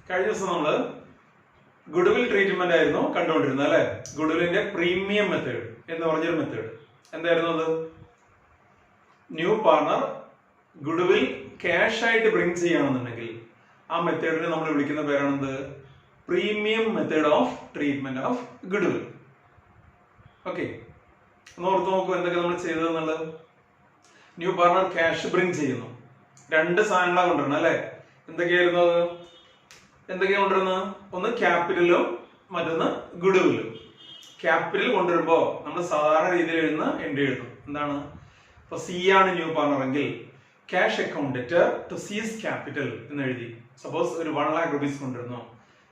കഴിഞ്ഞ ദിവസം നമ്മൾ ഗുഡ്വിൽ ട്രീറ്റ്മെന്റ് ആയിരുന്നു കണ്ടുകൊണ്ടിരുന്നത് അല്ലെ. ഗുഡ്വിലിന്റെ പ്രീമിയം മെത്തേഡ് എന്ന് പറഞ്ഞൊരു മെത്തേഡ് എന്തായിരുന്നു അത്? ന്യൂ പാർട്ണർ ഗുഡ്വിൽ ക്യാഷ് ആയിട്ട് ബ്രിങ് ചെയ്യുകയാണെന്നുണ്ടെങ്കിൽ ആ മെത്തേഡിനെ നമ്മൾ വിളിക്കുന്ന പേരാണെന്ത്? Premium method of treatment of goodwill. Okay, ഒന്ന് ഓർത്ത് നോക്കൂ എന്തൊക്കെ നമ്മൾ ചെയ്തതെന്നുള്ളത്. ന്യൂ പാർട്ണർ ക്യാഷ് ബ്രിങ് ചെയ്യുന്നു. രണ്ട് സാധനങ്ങളാണ് കൊണ്ടുവരണം അല്ലെ. എന്തൊക്കെയായിരുന്നു അത്? എന്തൊക്കെയാണ് കൊണ്ടുവരുന്നത്? ഒന്ന് ക്യാപിറ്റലും മറ്റൊന്ന് ഗുഡ്വില്ലും. ക്യാപിറ്റൽ കൊണ്ടുവരുമ്പോൾ നമ്മൾ സാധാരണ രീതിയിൽ എഴുതുന്ന എൻട്രി എഴുതും. എന്താണ്? ഇപ്പൊ സി ആണ് ന്യൂ പാർട്ണർ എങ്കിൽ cash account debtor to C's capital എന്ന് എഴുതി. സപ്പോസ് ഒരു 1 lakh rupees കൊണ്ടുവരുന്നു.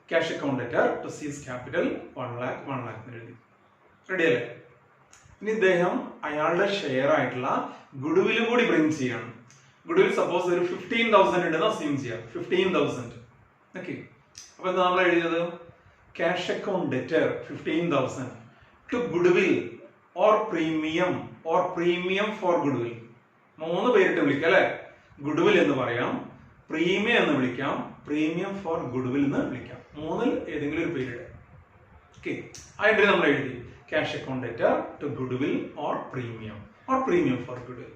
Cash account debtor to C's capital 1 lakh എന്ന് എഴുതി. റെഡി അല്ലേ? ഇനി ഇദ്ദേഹം അയാളുടെ ഷെയർ ആയിട്ടുള്ള ഗുഡ്വിൽ കൂടി ബ്രിങ് ചെയ്യണം. ഗുഡ്വിൽ സപ്പോസ് ഒരു 15,000 ഉണ്ടെന്ന് അസ്യൂം ചെയ്യാം. 15,000. ഓക്കെ, അപ്പൊ എന്താ നമ്മൾ എഴുതിയത്? Cash account debtor 15,000 to goodwill or premium for goodwill. 3 പേരിട്ട് വിളിക്കാം അല്ലെ. ഗുഡ്വിൽ എന്ന് പറയാം, പ്രീമിയം എന്ന് വിളിക്കാം, പ്രീമിയം ഫോർ ഗുഡ്വിൽ എന്ന് വിളിക്കാം. 3-ൽ ഏതെങ്കിലും ഒരു പേരിട്ട്. ഓക്കെ, ആ എൻട്രി നമ്മൾ എഴുതി. Cash account debtor to goodwill or premium for goodwill.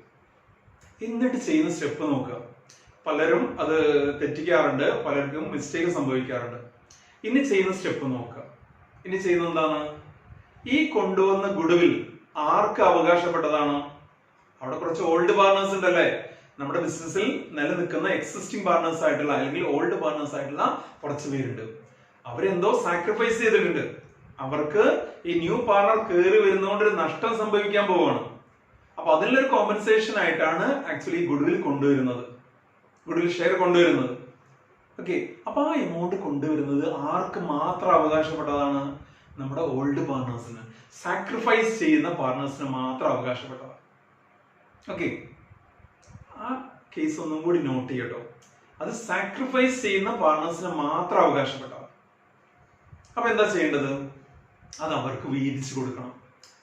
എന്നിട്ട് ചെയ്യുന്ന സ്റ്റെപ്പ് നോക്കുക. പലരും അത് തെറ്റിക്കാറുണ്ട്, പലർക്കും മിസ്റ്റേക്ക് സംഭവിക്കാറുണ്ട്. ഇനി ചെയ്യുന്ന സ്റ്റെപ്പ് നോക്കുക. ഇനി ചെയ്യുന്നത് എന്താണ്? ഈ കൊണ്ടുവന്ന ഗുഡ്വിൽ ആർക്ക് അവകാശപ്പെട്ടതാണ്? അവിടെ കുറച്ച് ഓൾഡ് പാർട്ണേഴ്സ് ഉണ്ടല്ലേ. നമ്മുടെ ബിസിനസ്സിൽ നിലനിൽക്കുന്ന എക്സിസ്റ്റിംഗ് പാർട്ണേഴ്സ് ആയിട്ടുള്ള അല്ലെങ്കിൽ ഓൾഡ് പാർട്ണേഴ്സ് ആയിട്ടുള്ള കുറച്ച് പേരുണ്ട്. അവരെന്തോ സാക്രിഫൈസ് ചെയ്തിട്ടുണ്ട്. അവർക്ക് ഈ ന്യൂ പാർട്ണർ കയറി വരുന്നതുകൊണ്ട് ഒരു നഷ്ടം സംഭവിക്കാൻ പോവാണ്. അപ്പൊ അതിലൊരു കോമ്പൻസേഷൻ ആയിട്ടാണ് ആക്ച്വലി ഗുഡ്വിൽ കൊണ്ടുവരുന്നത്, ഗുഡ്വിൽ ഷെയർ കൊണ്ടുവരുന്നത്. ഓക്കെ, അപ്പൊ ആ എമൗണ്ട് കൊണ്ടുവരുന്നത് ആർക്ക് മാത്രം അവകാശപ്പെട്ടതാണ്? നമ്മുടെ ഓൾഡ് പാർട്ണേഴ്സിന്, സാക്രിഫൈസ് ചെയ്യുന്ന പാർട്ണേഴ്സിന് മാത്രം അവകാശപ്പെട്ടതാണ്. ഓക്കെ, ആ കേസ് ഒന്നും കൂടി നോട്ട് ചെയ്യട്ടോ. അത് സാക്രിഫൈസ് ചെയ്യുന്ന പാർട്ണേഴ്സിന് മാത്രം അവകാശപ്പെട്ടതാണ്. അപ്പൊ എന്താ ചെയ്യേണ്ടത്? അത് അവർക്ക് വീതിച്ചു കൊടുക്കണം.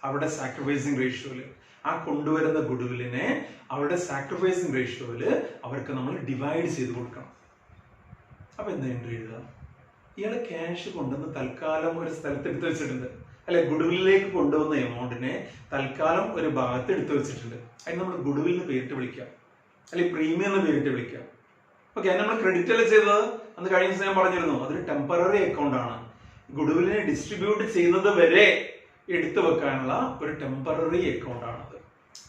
അവരുടെ സാക്രിഫൈസിങ് റേഷ്യോയില് ആ കൊണ്ടുവരുന്ന ഗുഡ്വില്ലിനെ അവരുടെ സാക്രിഫൈസിങ് റേഷ്യോയില് അവർക്ക് നമ്മൾ ഡിവൈഡ് ചെയ്ത് കൊടുക്കണം. അപ്പൊ എന്താ എൻട്രി എഴുതുക? ഇയാള് ക്യാഷ് കൊണ്ടുവന്ന് തൽക്കാലം ഒരു സ്ഥലത്ത് എടുത്തു വെച്ചിട്ടുണ്ട് അല്ലെ. ഗുഡ്വില്ലിലേക്ക് കൊണ്ടുവന്ന എമൗണ്ടിനെ തൽക്കാലം ഒരു ഭാഗത്ത് എടുത്തു വെച്ചിട്ടുണ്ട്. അതിന് നമ്മൾ ഗുഡ്വില്ലിന് പേരിട്ട് വിളിക്കാം, അല്ലെങ്കിൽ പ്രീമിയം എന്ന് പേരിട്ട് വിളിക്കാം. ഓക്കെ, അത് നമ്മൾ ക്രെഡിറ്റ് അല്ലേ ചെയ്തത്? അന്ന് കഴിഞ്ഞ ദിവസം ഞാൻ പറഞ്ഞിരുന്നു, അതൊരു ടെമ്പററി അക്കൗണ്ട് ആണ്. ഗുഡ്വില്ലിനെ ഡിസ്ട്രിബ്യൂട്ട് ചെയ്യുന്നത് വരെ എടുത്തു വെക്കാനുള്ള ഒരു ടെമ്പററി അക്കൗണ്ട് ആണത്.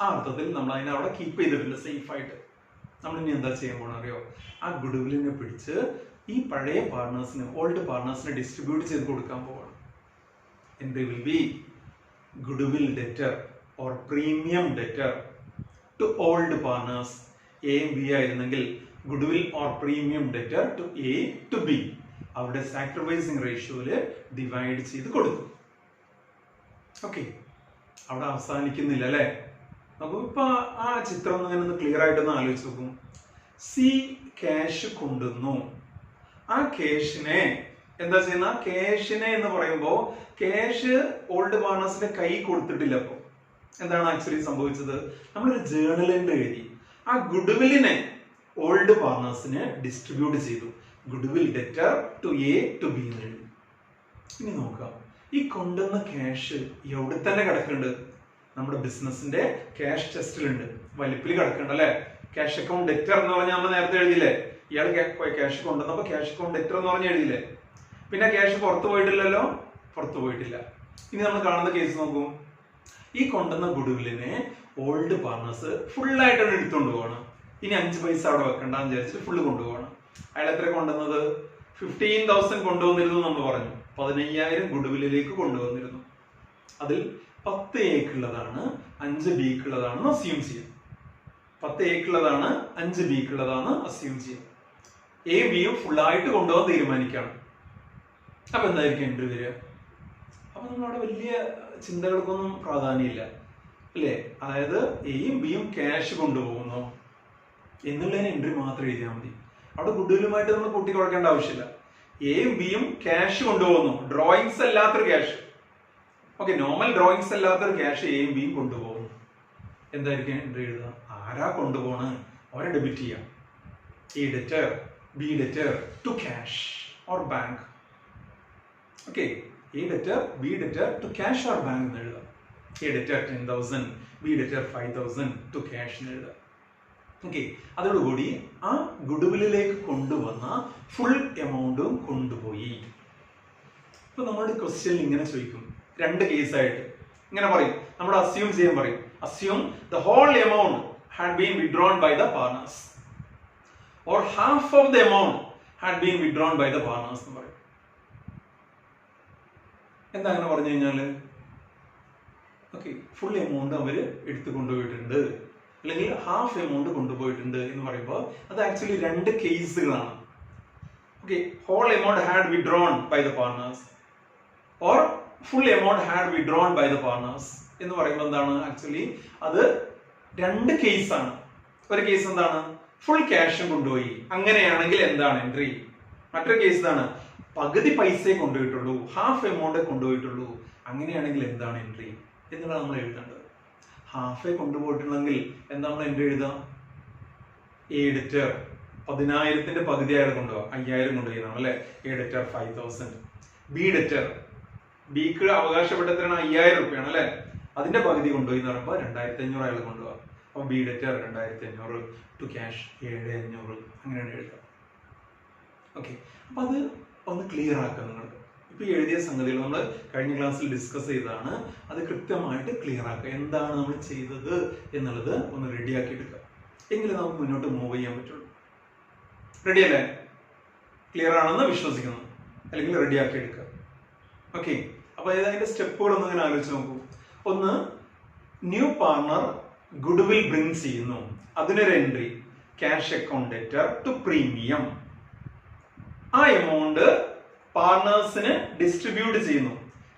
ആ അർത്ഥത്തിൽ നമ്മൾ അതിനെ അവിടെ കീപ്പ് ചെയ്തിട്ടുണ്ട് സേഫ് ആയിട്ട്. നമ്മൾ ഇനി എന്താ ചെയ്യാൻ പോകണം അറിയോ? ആ ഗുഡ്വില്ലിനെ പിടിച്ച് ഈ പഴയ പാർട്ണേഴ്സിന്, ഓൾഡ് പാർട്ണേഴ്സിന് ഡിസ്ട്രിബ്യൂട്ട് ചെയ്ത് കൊടുക്കാൻ പോവാണ്. Entry will be goodwill debtor or premium debtor to old partners. എയും ബി ആയിരുന്നെങ്കിൽ goodwill or premium debtor to A to B. അവിടെ സാക്രിഫൈസിങ് റേഷ്യോയില് ഡിവൈഡ് ചെയ്ത് കൊടുത്തു. ഓക്കെ, അവിടെ അവസാനിക്കുന്നില്ല അല്ലെ. നമുക്ക് ഇപ്പൊ ആ ചിത്രം ഒന്ന് ക്ലിയർ ആയിട്ടൊന്ന് ആലോചിച്ച് നോക്കും. സി ക്യാഷ് കൊണ്ടുവന്നു. ആ ക്യാഷിനെ എന്താ ചെയ്യുന്ന? ക്യാഷിനെ എന്ന് പറയുമ്പോ ക്യാഷ് ഓൾഡ് പാർട്ണേഴ്സിന്റെ കൈ കൊടുത്തിട്ടില്ല. അപ്പൊ എന്താണ് ആക്ച്വലി സംഭവിച്ചത്? നമ്മളൊരു ജേർണൽ എൻട്രി എഴുതി. ആ ഗുഡ്വില്ലിനെ ഓൾഡ് പാർട്ണേഴ്സിന് ഡിസ്ട്രിബ്യൂട്ട് ചെയ്തു. Goodwill debtor to A to B എന്ന് എഴുതി. ഇനി നോക്കാം, ഈ കൊണ്ടുവന്ന ക്യാഷ് എവിടെ തന്നെ കിടക്കുന്നുണ്ട്? നമ്മുടെ ബിസിനസിന്റെ ക്യാഷ് ചെസ്റ്റിലുണ്ട്, വലിപ്പിൽ കിടക്കുന്നുണ്ട് അല്ലെ. ക്യാഷ് അക്കൗണ്ട് ഡെറ്റർ എന്ന് പറഞ്ഞാൽ നമ്മൾ നേരത്തെ എഴുതിയില്ലേ? ഇയാൾ ക്യാഷ് കൊണ്ടുവന്നപ്പോ ക്യാഷ് അക്കൗണ്ട് ഡെറ്റർ എന്ന് പറഞ്ഞ് എഴുതിയില്ലേ? പിന്നെ ക്യാഷ് പുറത്തു പോയിട്ടില്ലല്ലോ, പുറത്തു പോയിട്ടില്ല. ഇനി നമ്മൾ കാണുന്ന കേസ് നോക്കൂ. ഈ കൊണ്ടുവന്ന ഗുഡ്വില്ലിനെ ഓൾഡ് പാർട്ണേഴ്സ് ഫുള്ളായിട്ടാണ് എടുത്തുകൊണ്ട് പോകണം. ഇനി 5 പൈസ അവിടെ വെക്കണ്ടെന്ന് വിചാരിച്ചിട്ട് ഫുള്ള് കൊണ്ടുപോകണം. അയാൾ എത്ര കൊണ്ടുവന്നത്? 15,000 കൊണ്ടുവന്നിരുന്നു നമ്മൾ പറഞ്ഞു. 15,000 ഗുഡ്വില്ലിലേക്ക് കൊണ്ടുവന്നിരുന്നു. അതിൽ 10 എക്കുള്ളതാണ്, 5 ബിക്കുള്ളതാണെന്ന് അസ്യൂം ചെയ്യാം. 10 എക്കുള്ളതാണ്, 5 ബിക്കുള്ളതാണ് അസ്യൂം ചെയ്യാം. എ ബിയും ഫുള്ളായിട്ട് കൊണ്ടുപോകാൻ തീരുമാനിക്കണം. അപ്പൊ എന്തായിരിക്കും എൻട്രി വരിക? അപ്പൊ നമ്മളവിടെ വലിയ ചിന്തകൾക്കൊന്നും പ്രാധാന്യമില്ല അല്ലേ. അതായത് എയും ബിയും ക്യാഷ് കൊണ്ടുപോകുന്നു എന്നുള്ളതിന് എൻട്രി മാത്രം എഴുതിയാൽ മതി. അവിടെ ഗുഡ്വില്ലുമായിട്ട് നമ്മൾ കൂട്ടിക്കുഴക്കേണ്ട ആവശ്യമില്ല. എയും ബിയും ക്യാഷ് കൊണ്ടുപോകുന്നു, ഡ്രോയിങ്സ് അല്ലാത്തൊരു ക്യാഷ്. ഓക്കെ, നോർമൽ ഡ്രോയിങ്സ് അല്ലാത്തൊരു ക്യാഷ് എയും ബിയും കൊണ്ടുപോകുന്നു. എന്തായിരിക്കും എൻട്രി എഴുതുക? ആരാ കൊണ്ടുപോകണം അവരെ ഡെബിറ്റ് ചെയ്യാം. A debtor, B debtor to cash. or bank. Okay, A debtor, B debtor to cash or bank എന്ന് എഴുതാം. A debtor 10,000, B debtor 5,000 to cash എന്ന് എഴുതാം. ഓക്കെ, അതോടുകൂടി ആ ഗുഡ്വില്ലിലേക്ക് കൊണ്ടുവന്ന ഫുൾ എമൗണ്ടും കൊണ്ടുപോയി. ഇപ്പൊ നമ്മുടെ ക്വസ്റ്റ്യൻ ഇങ്ങനെ ചോദിക്കും, രണ്ട് കേസായിട്ട് ഇങ്ങനെ പറയും, നമ്മൾ അസ്യൂം ചെയ്യാൻ പറയും. Assume the whole amount had been withdrawn by the partners or half of the amount had been withdrawn by the partners എന്ന് പറയും. എന്താ അങ്ങനെ പറഞ്ഞു കഴിഞ്ഞാല്, ഓക്കെ, ഫുൾ എമൗണ്ട് അവര് എടുത്തു കൊണ്ടുപോയിട്ടുണ്ട് അല്ലെങ്കിൽ ഹാഫ് എമൗണ്ട് കൊണ്ടുപോയിട്ടുണ്ട് എന്ന് പറയുമ്പോൾ അത് ആക്ച്വലി രണ്ട് കേസുകളാണ്. Okay, whole amount had withdrawn by the partners or full amount had withdrawn by the partners എന്ന് പറയുമ്പോൾ എന്താണ്, ആക്ച്വലി അത് രണ്ട് കേസാണ്. ഒരു കേസ് എന്താണ്, ഫുൾ ക്യാഷും കൊണ്ടുപോയി, അങ്ങനെയാണെങ്കിൽ എന്താണ് എൻട്രി. മറ്റൊരു കേസ് എന്താണ്, പകുതി പൈസയെ കൊണ്ടുപോയിട്ടുള്ളൂ, ഹാഫ് എമൗണ്ട് കൊണ്ടുപോയിട്ടുള്ളൂ, അങ്ങനെയാണെങ്കിൽ എന്താണ് എൻട്രി എന്നുള്ളത് നമ്മൾ എഴുതേണ്ടത്. ഹാഫേ കൊണ്ടുപോയിട്ടുണ്ടെങ്കിൽ എന്താ നമ്മൾ എൻട്രി എഴുതാം, എ ഡെറ്റർ 10,000 പകുതി അയാൾ കൊണ്ടുപോകാം, 5,000 കൊണ്ടുപോയി അല്ലെ, എ ഡെറ്റർ 5,000. ബി ഡെറ്റർ, ബിക്ക് അവകാശപ്പെട്ട എത്രയാണ്, 5,000 രൂപയാണ് അല്ലെ, അതിന്റെ പകുതി കൊണ്ടുപോയി എന്ന് പറയുമ്പോൾ 2,500 അയാൾ കൊണ്ടുപോകാം. അപ്പൊ ബി ഡെറ്റർ 2,500 ടു ക്യാഷ് 7,500 അങ്ങനെയാണ് എഴുതാം. ഓക്കെ, അപ്പൊ അത് ഒന്ന് ക്ലിയർ ആക്കുക നിങ്ങൾ. ഇപ്പൊ എഴുതിയ സംഗതികൾ നമ്മൾ കഴിഞ്ഞ ക്ലാസ്സിൽ ഡിസ്കസ് ചെയ്തതാണ്, അത് കൃത്യമായിട്ട് ക്ലിയർ ആക്കുക. എന്താണ് നമ്മൾ ചെയ്തത് എന്നുള്ളത് ഒന്ന് റെഡിയാക്കി എടുക്കുക, എങ്കിലും നമുക്ക് മുന്നോട്ട് മൂവ് ചെയ്യാൻ പറ്റുള്ളൂ. റെഡി അല്ലേ? ക്ലിയർ ആണെന്ന് വിശ്വസിക്കുന്നു, അല്ലെങ്കിൽ റെഡിയാക്കി എടുക്കുക. ഓക്കെ, അപ്പൊ അതിന്റെ സ്റ്റെപ്പുകൾ ഒന്ന് ഇങ്ങനെ ആലോചിച്ച് നോക്കൂ. ഒന്ന്, ന്യൂ പാർട്ണർ ഗുഡ്വിൽ ബ്രിങ് ചെയ്യുന്നു, അതിനൊരു entry cash account debtor to premium. ആ എമൗണ്ട് പാർട്ണേഴ്സിന് ഡിസ്ട്രിബ്യൂട്ട് ചെയ്യുന്നു,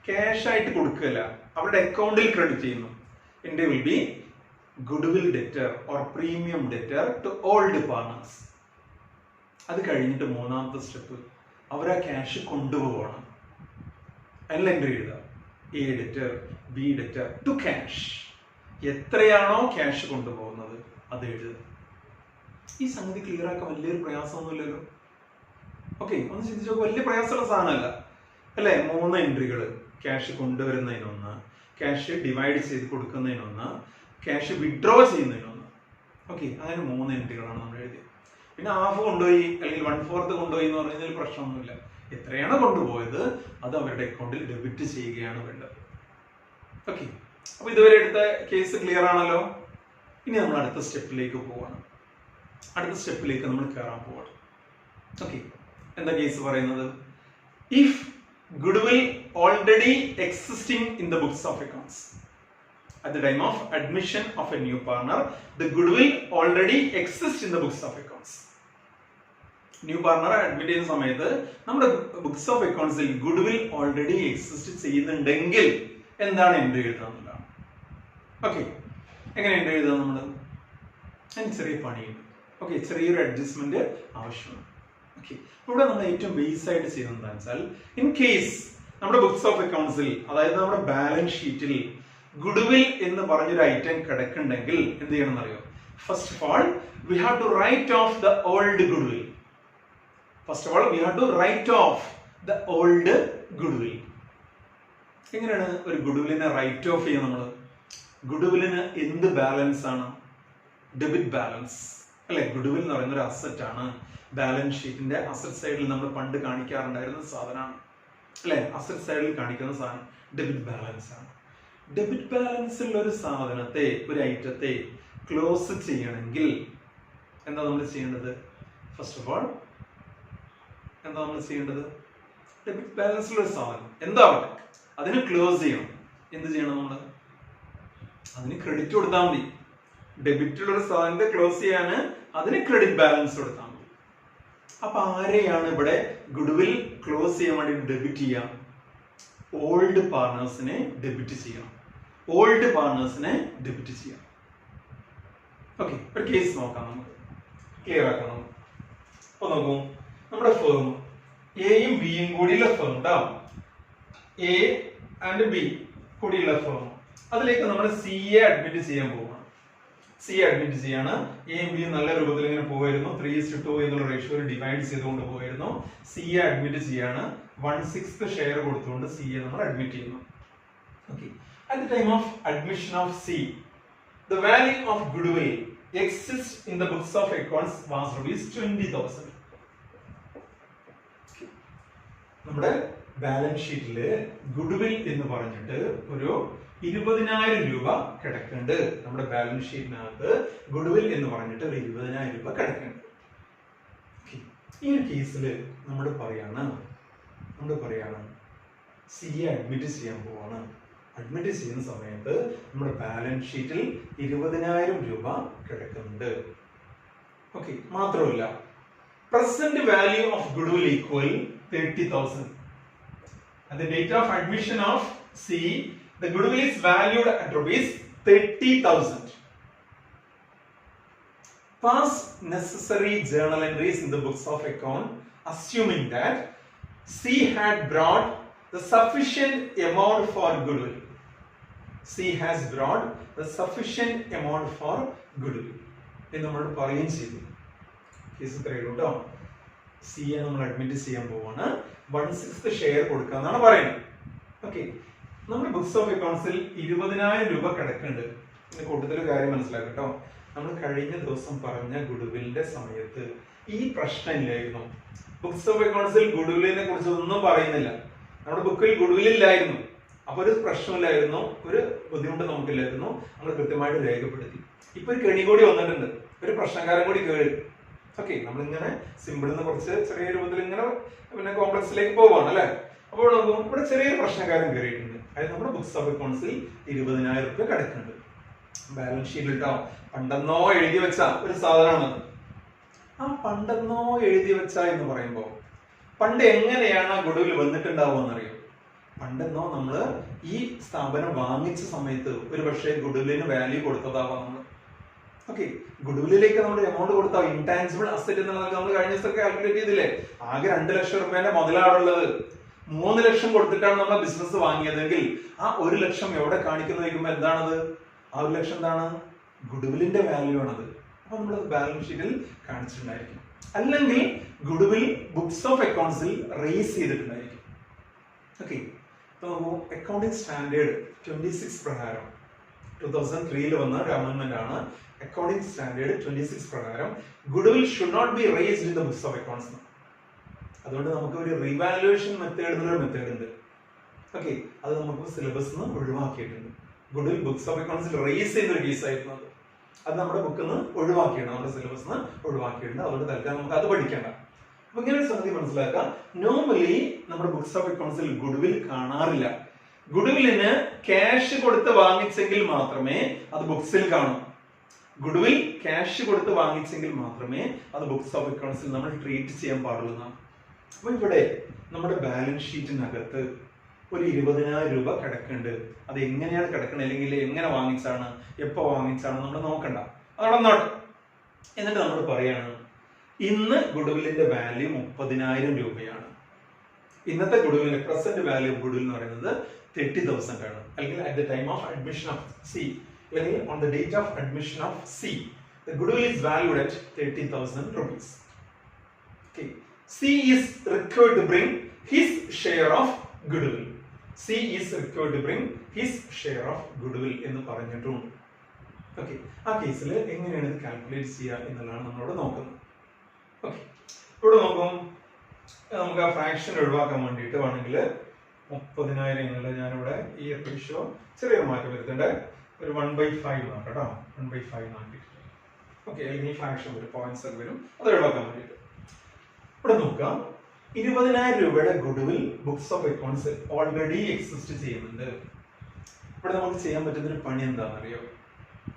ക്യാഷ് ആയിട്ട് കൊടുക്കുകയല്ല, അവരുടെ അക്കൗണ്ടിൽ ക്രെഡിറ്റ് ചെയ്യുന്നു. Entry will be goodwill debtor or premium debtor to old partners. അത് കഴിഞ്ഞിട്ട് മൂന്നാമത്തെ സ്റ്റെപ്പ്, അവർ ആ ക്യാഷ് കൊണ്ടുപോകണം. അതിൽ എൻട്രി എഴുതുക, A debtor, B debtor to cash. എത്രയാണോ ക്യാഷ് കൊണ്ടുപോകുന്നത് അത് എഴുതുക. ഈ സംഗതി ക്ലിയർ ആക്കാൻ വലിയൊരു പ്രയാസമൊന്നുമില്ലല്ലോ. ഓക്കെ, ഒന്ന് ചിന്തിച്ചു നോക്കുക, വലിയ പ്രയാസമുള്ള സാധനമല്ല അല്ലെ. 3 എൻട്രികൾ, ക്യാഷ് കൊണ്ടുവരുന്നതിനൊന്ന്, ക്യാഷ് ഡിവൈഡ് ചെയ്ത് കൊടുക്കുന്നതിനൊന്ന്, ക്യാഷ് വിഡ്രോ ചെയ്യുന്നതിനൊന്ന്. ഓക്കെ, അങ്ങനെ 3 എൻട്രികളാണ് നമ്മൾ എഴുതിയത്. പിന്നെ ഹാഫ് കൊണ്ടുപോയി അല്ലെങ്കിൽ 1/4 കൊണ്ടുപോയി എന്ന് പറയുന്നതിൽ പ്രശ്നമൊന്നുമില്ല. എത്രയാണോ കൊണ്ടുപോയത് അത് അവരുടെ അക്കൗണ്ടിൽ ഡെബിറ്റ് ചെയ്യുകയാണ് വേണ്ടത്. ഓക്കെ, അപ്പൊ ഇതുവരെ എടുത്ത കേസ് ക്ലിയർ ആണല്ലോ. ഇനി നമ്മൾ അടുത്ത സ്റ്റെപ്പിലേക്ക് പോവാണ്. അടുത്ത സ്റ്റെപ്പിലേക്ക് നമ്മൾ കയറാൻ പോവാണ്. ഓക്കെ, എന്താ കേസ് പറയുന്നത്? If goodwill already existing in the books of accounts at the time of admission of a new partner, the goodwill already exists in the books of accounts. New പാർട്ണറെ അഡ്മിറ്റ് ചെയ്യുന്ന സമയത്ത് നമ്മുടെ books of അക്കൗണ്ട്സിൽ goodwill already exist ചെയ്യുന്നുണ്ടെങ്കിൽ എന്താണ് entry എഴുതുക എന്നുള്ളതാണ്. Okay, എങ്ങനെ എൻട്രി എഴുതുക നമ്മൾ? അതിന് ചെറിയ പണിയുണ്ട്. ഓക്കെ, ചെറിയൊരു അഡ്ജസ്റ്റ്മെന്റ് ആവശ്യമാണ്. ഓക്കെ, ഇവിടെ നമ്മൾ ഏറ്റവും ബേസ് ആയിട്ട് ചെയ്യുന്നത് എന്താണെന്ന് വെച്ചാൽ, ഇൻ കേസ് നമ്മുടെ ബുക്സ് ഓഫ് അക്കൗണ്ട്സിൽ, അതായത് നമ്മുടെ ബാലൻസ് ഷീറ്റിൽ ഗുഡ്വിൽ എന്ന് പറഞ്ഞൊരു ഐറ്റം കിടക്കുന്നുണ്ടെങ്കിൽ എന്ത് ചെയ്യണം എന്നറിയോ? First of all we have to write off the old goodwill. First of all we have to write off the old goodwill. എങ്ങനെയാണ് ഒരു ഗുഡ്വില്ലിനെ റൈറ്റ് ഓഫ് ചെയ്യുക നമ്മൾ? ഗുഡ്വില്ലിന് എന്ത് ബാലൻസ് ആണ്? ഡെബിറ്റ് ബാലൻസ് അല്ലെ. ഗുഡ്വിൽ എന്ന് പറയുന്ന ഒരു അസറ്റ് ആണ്. ബാലൻസ് ഷീറ്റിന്റെ അസറ്റ് സൈഡിൽ നമ്മൾ പണ്ട് കാണിക്കാറുണ്ടായിരുന്ന സാധനമാണ് അല്ലെ. അസറ്റ് സൈഡിൽ കാണിക്കുന്ന സാധനം ഡെബിറ്റ് ബാലൻസ് ആണ്. ഡെബിറ്റ് ബാലൻസ് ഉള്ള ഒരു സാധനത്തെ, ഒരു ഐറ്റത്തെ ക്ലോസ് ചെയ്യണമെങ്കിൽ എന്താ നമ്മൾ ചെയ്യേണ്ടത്? ഫസ്റ്റ് ഓഫ് ഓൾ എന്താ നമ്മൾ ചെയ്യേണ്ടത്? ഡെബിറ്റ് ബാലൻസ് ഉള്ള ഒരു സാധനം എന്താവട്ടെ അതിന് ക്ലോസ് ചെയ്യണം. എന്ത് ചെയ്യണം നമ്മൾ? അതിന് ക്രെഡിറ്റ് കൊടുത്താൽ മതി. ഡെബിറ്റുള്ള ഒരു സാധനത്തെ ക്ലോസ് ചെയ്യാന് അതിന് ക്രെഡിറ്റ് ബാലൻസ് കൊടുത്താൽ മതി. അപ്പൊ ആരെയാണ് ഇവിടെ ഗുഡ്വിൽ ക്ലോസ് ചെയ്യാൻ വേണ്ടി ഡെബിറ്റ് ചെയ്യാം? ഓൾഡ് പാർട്ണേഴ്സിനെ ഡെബിറ്റ് ചെയ്യണം. ഓൾഡ് പാർട്ണേഴ്സിനെ ഡെബിറ്റ് ചെയ്യാം. ഓക്കെ, ഒരു കേസ് നോക്കാം, നമുക്ക് ക്ലിയർ ആക്കാം. അപ്പൊ നോക്കൂ, നമ്മുടെ ഫേം എയും ബിയും കൂടിയുള്ള ഫേം ഉണ്ടാവും. എ ആൻഡ് ബി കൂടിയുള്ള ഫേം, അതിലേക്ക് നമ്മൾ സിയെ അഡ്മിറ്റ് ചെയ്യാൻ പോവാണ്. സി അഡ്മിറ്റ് ചെയ്യാണ്. എയും ബിയും നല്ല രൂപത്തിൽ ഇങ്ങനെ പോയിരുന്നു, 3:2 എന്നുള്ള റേഷ്യോയിൽ ഡിവൈഡ് ചെയ്തുകൊണ്ട് പോയിരുന്നു. സിയെ അഡ്മിറ്റ് ചെയ്യാണ്, 1/6 ഷെയർ കൊടുത്തുകൊണ്ട് സിയെ നമ്മൾ അഡ്മിറ്റ് ചെയ്യുന്നു. Okay, at the time of admission of C, the value of goodwill exists in the books of accounts was rupees 20,000. നമ്മുടെ ബാലൻസ് ഷീറ്റില് ഗുഡ്വിൽ എന്ന് പറഞ്ഞിട്ട് ഒരു 20,000 രൂപ കിടക്കുന്നുണ്ട്. നമ്മുടെ ബാലൻസ് ഷീറ്റിനകത്ത് ഗുഡ്വിൽ എന്ന് പറഞ്ഞിട്ട് ഒരു 20,000 രൂപ കിടക്കുന്നുണ്ട്. ഈ ഒരു കേസില് നമ്മൾ പറയാണ് സിയെ അഡ്മിറ്റ് ചെയ്യാൻ പോവാണ്. അഡ്മിറ്റ് ചെയ്യുന്ന സമയത്ത് നമ്മുടെ ബാലൻസ് ഷീറ്റിൽ 20,000 രൂപ കിടക്കുന്നുണ്ട്. ഓക്കെ, മാത്രമല്ല present value of goodwill equal 30,000. At the date of admission of C, the goodwill is valued at rupees 30,000. Pass necessary journal entries in the books of account, assuming that C had brought the sufficient amount for goodwill. C has brought the sufficient amount for goodwill. എന്ന് നമ്മൾ പറയുകയും ചെയ്തു. Case ഇത്രയേ ഉള്ളൂ കേട്ടോ. സിയെ നമ്മൾ admit ചെയ്യാൻ പോവാണ്, 1/6 ഷെയർ കൊടുക്കാന്നാണ് പറയുന്നത്. ഓക്കെ, നമ്മുടെ ബുക്സ് ഓഫ് അക്കൗണ്ട്സിൽ 20,000 രൂപ കിടക്കുന്നുണ്ട്. ഇതിന്റെ കൂട്ടത്തിൽ കാര്യം മനസ്സിലാക്കട്ടോ, നമ്മൾ കഴിഞ്ഞ ദിവസം പറഞ്ഞ ഗുഡ്വില്ലിന്റെ സമയത്ത് ഈ പ്രശ്നം ഇല്ലായിരുന്നു. ബുക്സ് ഓഫ് അക്കൗണ്ട്സിൽ ഗുഡ്വില്ലിനെ കുറിച്ച് ഒന്നും പറയുന്നില്ല. നമ്മുടെ ബുക്കിൽ ഗുഡ്വിൽ ഇല്ലായിരുന്നു. അപ്പൊ ഒരു പ്രശ്നമില്ലായിരുന്നു, ഒരു ബുദ്ധിമുട്ട് നമുക്കില്ലായിരുന്നു. നമ്മൾ കൃത്യമായിട്ട് രേഖപ്പെടുത്തി. ഇപ്പൊ ഒരു കെണി കൂടി വന്നിട്ടുണ്ട്, ഒരു പ്രശ്നക്കാരൻ കൂടി കേറി. ഓക്കെ, നമ്മളിങ്ങനെ സിമ്പിളിൽ നിന്ന് കുറച്ച് ചെറിയ രൂപത്തിൽ ഇങ്ങനെ പിന്നെ കോംപ്ലക്സിലേക്ക് പോവാണ് അല്ലെ. അപ്പോൾ നോക്കും, ഇവിടെ ചെറിയൊരു പ്രശ്നക്കാരൻ കയറിയിട്ടുണ്ട്. അതായത് നമ്മുടെ ബുക്സ് ഓഫ് അക്കൗണ്ട്സിൽ 20,000 രൂപ കിടക്കുന്നുണ്ട്. ബാലൻസ് ഷീറ്റിൽ ഇട്ടോ പണ്ടെന്നോ എഴുതി വെച്ച ഒരു സാധനമാണ്. ആ പണ്ടെന്നോ എഴുതി വെച്ച എന്ന് പറയുമ്പോ പണ്ട് എങ്ങനെയാണ് ആ ഗുഡ്വിൽ വന്നിട്ടുണ്ടാവുക എന്നറിയോ? പണ്ടെന്നോ നമ്മള് ഈ സ്ഥാപനം വാങ്ങിച്ച സമയത്ത് ഒരു പക്ഷേ ഗുഡ്വില്ലിന് വാല്യൂ കൊടുത്തതാവാം നമ്മൾ. ഓക്കെ, ഗുഡ്വില്ലിലേക്ക് നമ്മൾ എമൗണ്ട് കൊടുത്താൽ ഇൻടാൻജിബിൾ അസറ്റ് എന്നുള്ളത് നമ്മൾ കഴിഞ്ഞ ദിവസം കാൽക്കുലേറ്റ് ചെയ്തില്ലേ? ആകെ 2 ലക്ഷം രൂപേന്റെ മുതലാണുള്ളത്. 3 ലക്ഷം കൊടുത്തിട്ടാണ് നമ്മൾ ബിസിനസ് വാങ്ങിയതെങ്കിൽ ആ 1 ലക്ഷം എവിടെ കാണിക്കുന്നത് ചോദിക്കുമ്പോൾ എന്താണത്? ആ 1 ലക്ഷം എന്താണ്? ഗുഡ്വില്ലിന്റെ വാല്യൂ ആണത്. അപ്പൊ നമ്മളത് ബാലൻസ് ഷീറ്റിൽ കാണിച്ചിട്ടുണ്ടായിരിക്കും. അല്ലെങ്കിൽ ഗുഡ്വിൽ ബുക്സ് ഓഫ് അക്കൗണ്ട്സിൽ റേസ് ചെയ്തിട്ടുണ്ടായിരിക്കും. ഓക്കെ, അക്കൗണ്ടിംഗ് സ്റ്റാൻഡേർഡ് 26 പ്രകാരം 2003 വന്ന ഒരു അമെൻമെന്റ് ആണ്. അക്കൗണ്ടിംഗ് സ്റ്റാൻഡേർഡ് 26 പ്രകാരം goodwill should not be raised in the books of accounts. അതുകൊണ്ട് നമുക്ക് ഒരു റിവാലുവേഷൻ മെത്തേഡ് എന്നൊരു മെത്തേഡ് ഉണ്ട്. ഓക്കെ, അത് നമുക്ക് സിലബസ് നിന്ന് ഒഴിവാക്കിയിട്ടുണ്ട്. ഗുഡ്വിൽ ബുക്സ് ഓഫ് അക്കൗണ്ട്സിൽ റേസ് ചെയ്യുന്നൊരു കേസ് ആയിരുന്നു അത് നമ്മുടെ ബുക്കിൽ നിന്ന് ഒഴിവാക്കിയിട്ടുണ്ട്, നമ്മുടെ സിലബസ് നിന്ന് ഒഴിവാക്കിയിട്ടുണ്ട്. അതുകൊണ്ട് തൽക്കാലം നമുക്ക് അത് പഠിക്കേണ്ട. അപ്പൊ ഇങ്ങനെ ഒരു സംഗതി മനസ്സിലാക്കാം. നോർമലി നമ്മുടെ ബുക്സ് ഓഫ് അക്കൗണ്ട്സിൽ ഗുഡ്വിൽ കാണാറില്ല. ഗുഡ്വില്ലിന് ക്യാഷ് കൊടുത്ത് വാങ്ങിച്ചെങ്കിൽ മാത്രമേ അത് ബുക്സിൽ കാണൂ. ഗുഡ്വിൽ ക്യാഷ് കൊടുത്ത് വാങ്ങിച്ചെങ്കിൽ മാത്രമേ അത് ബുക്സ് ഓഫ് അക്കൗണ്ട്സിൽ നമ്മൾ ട്രീറ്റ് ചെയ്യാൻ പാടുള്ളൂ. അപ്പൊ ഇവിടെ നമ്മുടെ ബാലൻസ് ഷീറ്റിനകത്ത് ഒരു 20,000 രൂപ കിടക്കുന്നുണ്ട്. അത് എങ്ങനെയാണ് കിടക്കുന്നത്, അല്ലെങ്കിൽ എങ്ങനെ വാങ്ങിച്ചാണ്, എപ്പോ വാങ്ങിച്ചാണ് നമ്മൾ നോക്കണ്ട, അതവിടെ നോട്ട്. എന്നിട്ട് നമ്മൾ പറയാണ്, ഇന്ന് ഗുഡ്വില്ലിന്റെ വാല്യൂ 30,000 രൂപയാണ്. ഇന്നത്തെ ഗുഡ്വില്ലിന്റെ പ്രസന്റ് വാല്യൂ ഓഫ് ഗുഡ്വിൽ എന്ന് പറയുന്നത് 30,000 ആണ്. അല്ലെങ്കിൽ at the time of admission of C, അല്ലെങ്കിൽ on the date of admission of C, the goodwill is valued at 30,000 rupees. Okay, C is required to bring his share of goodwill. C is required to bring his share of goodwill എന്ന് പറഞ്ഞിട്ടുണ്ട്. Okay, ആ കേസിൽ എങ്ങനെയാണ് ഇത് calculate ചെയ്യുക എന്നുള്ളതാണ് നമ്മളോട് നോക്കുന്നത്. ഓക്കെ, ഇവിടെ നോക്കും, നമുക്ക് ആ ഫ്രാക്ഷൻ ഒഴിവാക്കാൻ വേണ്ടിയിട്ട് വേണമെങ്കിൽ 30,000 എന്നുള്ള ഞാനിവിടെ ഈ റേഷ്യോ ചെറിയൊരു മാറ്റം വരുത്തണ്ടേ, ഒരു 1/5 നോക്കാം കേട്ടോ. 1/5 നോക്കി. ഓക്കെ, അല്ലെങ്കിൽ ഈ ഫ്രാക്ഷൻ വരും, പോയിന്റ്സ് ഒക്കെ വരും, അത് ഒഴിവാക്കാൻ വേണ്ടിയിട്ട്. ഇവിടെ നോക്കാം, 20,000 രൂപയുടെ goodwill books of accounts already exist ചെയ്യുന്നുണ്ട്. ഇവിടെ നമുക്ക് ചെയ്യാൻ പറ്റുന്ന ഒരു പണി എന്താണെന്നറിയോ?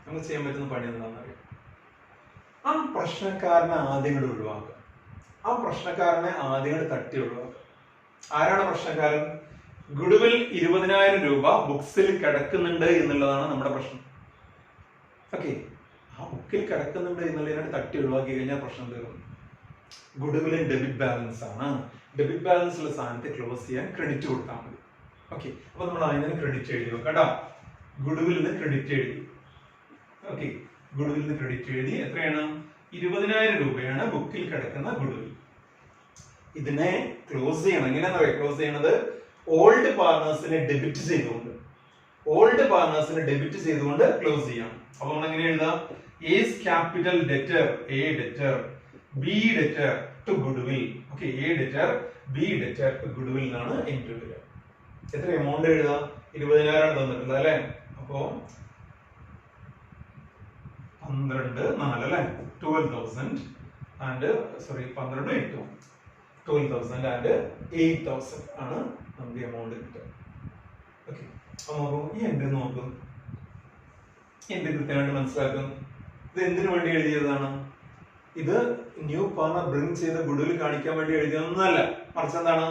നമുക്ക് ചെയ്യാൻ പറ്റുന്ന പണി എന്താണെന്നറിയോ? ആ പ്രശ്നക്കാരനെ ആദ്യം കൂടെ ഒഴിവാക്കുക. ആ പ്രശ്നക്കാരനെ ആദ്യം കൂടെ തട്ടി ഒഴിവാക്കുക. ആരാണ് പ്രശ്നക്കാരൻ? ഗുഡ്വിൽ 20,000 രൂപ ബുക്സിൽ കിടക്കുന്നുണ്ട് എന്നുള്ളതാണ് നമ്മുടെ പ്രശ്നം. ഓക്കെ, ആ ബുക്കിൽ കിടക്കുന്നുണ്ട് എന്നുള്ളതിനായിട്ട് തട്ടി ഒഴിവാക്കി കഴിഞ്ഞാൽ പ്രശ്നം തീർന്നു. ഗുഡ്വിൽ ഡെബിറ്റ് ബാലൻസ് ആണ്. ഡെബിറ്റ് ബാലൻസ് ഉള്ള സാധനത്തെ ക്ലോസ് ചെയ്യാൻ ക്രെഡിറ്റ് കൊടുത്താൽ മതി. ഓക്കെ, അപ്പൊ നമ്മൾ അതിന് ക്രെഡിറ്റ് എഴുതി കേട്ടോ. ഗുഡ്വില്ലിന് ക്രെഡിറ്റ് എഴുതി. ഓക്കെ, ഗുഡ്വില്ലിന് ക്രെഡിറ്റ് എഴുതി. എത്രയാണ്? 20,000 രൂപയാണ് ബുക്കിൽ കിടക്കുന്ന ഗുഡ്വിൽ. ഇതിനെ ക്ലോസ് ചെയ്യണം. എങ്ങനെയാണെന്ന് അറിയാം ക്ലോസ് ചെയ്യണത്? ഓൾഡ് പാർട്ണേഴ്സിനെ ഡെബിറ്റ് ചെയ്തുകൊണ്ട് ക്ലോസ് ചെയ്യാം. അപ്പൊ നമ്മൾ എങ്ങനെ എഴുതാം? Is capital debtor A debtor B debtor to goodwill. Okay, A debtor B debtor to goodwill എന്നാണ് എൻട്രി വരിക. എത്ര എമൗണ്ട് എഴുതാം? 20,000 തന്നിട്ടുള്ളത് അല്ലെ. അപ്പോ 12 4 അല്ലെ, 12,000 ആൻഡ് 12 and 8,000 ആണ് നമുക്ക് എമൗണ്ട് കിട്ടുക. ഓക്കെ, അപ്പൊ നോക്കൂ, ഈ എൻട്രി നോക്കൂ, എൻട്രി കൃത്യമായിട്ട് മനസ്സിലാക്കും. ഇത് എന്തിനു വേണ്ടി എഴുതിയതാണ്? ഇത് ന്യൂ പാർട്ണർ ബ്രിങ് ചെയ്ത ഗുഡ്വിൽ കാണിക്കാൻ വേണ്ടി എഴുതിയൊന്നുമല്ല, മറിച്ച് എന്താണ്?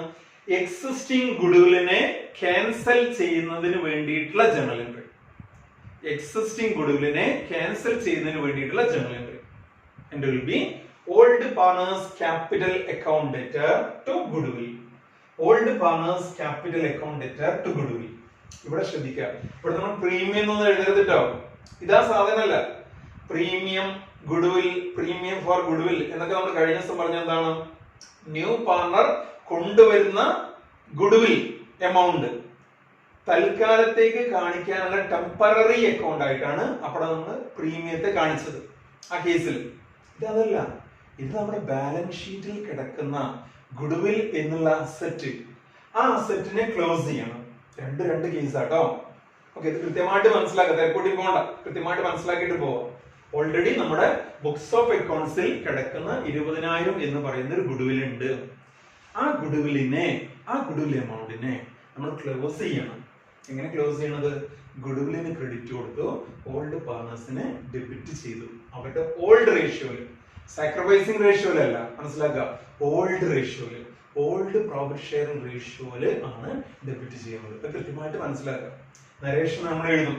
എക്സിസ്റ്റിംഗ് ഗുഡ്വിലിനെ ക്യാൻസൽ ചെയ്യുന്നതിന് വേണ്ടിയിട്ടുള്ള ജേണൽ എൻട്രി. എക്സിസ്റ്റിംഗ് ഗുഡ്വിലിനെ ക്യാൻസൽ ചെയ്യുന്നതിന് വേണ്ടിയിട്ടുള്ള journal entry. And will be old partners capital account debtor to goodwill. Old partners capital account debtor to goodwill. ഇവിടെ ശ്രദ്ധിക്കുക, ഇവിടെ നമ്മൾ പ്രീമിയം എന്നൊന്നും എഴുതരുത് കേട്ടോ. ഇതാ സാധനമല്ല. Premium goodwill, premium for goodwill എന്നൊക്കെ നമ്മൾ കഴിഞ്ഞ ദിവസം പറഞ്ഞ എന്താണ്? ന്യൂ പാർട്ണർ കൊണ്ടുവരുന്ന ഗുഡ്വിൽ എമൗണ്ട് തൽക്കാലത്തേക്ക് കാണിക്കാനുള്ള ടെമ്പററി അക്കൗണ്ട് ആയിട്ടാണ് അപ്പോൾ നമ്മൾ പ്രീമിയത്തെ കാണിച്ചത് ആ കേസിൽ. ഇതല്ല, ഇത് നമ്മുടെ ബാലൻസ് ഷീറ്റിൽ കിടക്കുന്ന ഗുഡ്വിൽ എന്നുള്ള അസറ്റ്. ആ അസറ്റിനെ ക്ലോസ് ചെയ്യണം. രണ്ട് കേസാട്ടോ. ഓക്കെ, ഇത് കൃത്യമായിട്ട് മനസ്സിലാക്കുക, തിരക്കൂട്ടി പോകണ്ട, കൃത്യമായിട്ട് മനസ്സിലാക്കിയിട്ട് പോവാം. ഓൾറെഡി നമ്മുടെ ബുക്സ് ഓഫ് അക്കൗണ്ട്സിൽ കിടക്കുന്ന 20,000 എന്ന് പറയുന്ന ഒരു ഗുഡ്വിൽ ഉണ്ട്. ആ ഗുഡ്വിൽ എമൗണ്ടിനെ നമ്മൾ ക്ലോസ് ചെയ്യണം. എങ്ങനെ ക്ലോസ് ചെയ്യണത്? ഗുഡ്വില്ലിന് ക്രെഡിറ്റ് കൊടുത്തു, ഓൾഡ് പാർട്ണേഴ്സിനെ ഡെബിറ്റ് ചെയ്തു. അവരുടെ ഓൾഡ് റേഷ്യോയില്, സാക്രിഫൈസിംഗ് റേഷ്യോയിലല്ല, മനസ്സിലാക്കുക, ഓൾഡ് റേഷ്യോയില്, ഓൾഡ് പ്രോഫിറ്റ് ഷെയറിംഗ് റേഷ്യോയില് ആണ് ഡെബിറ്റ് ചെയ്യുന്നത്. ഇത് കൃത്യമായിട്ട് മനസ്സിലാക്കുക. നരേഷൻ നമ്മൾ എഴുതും.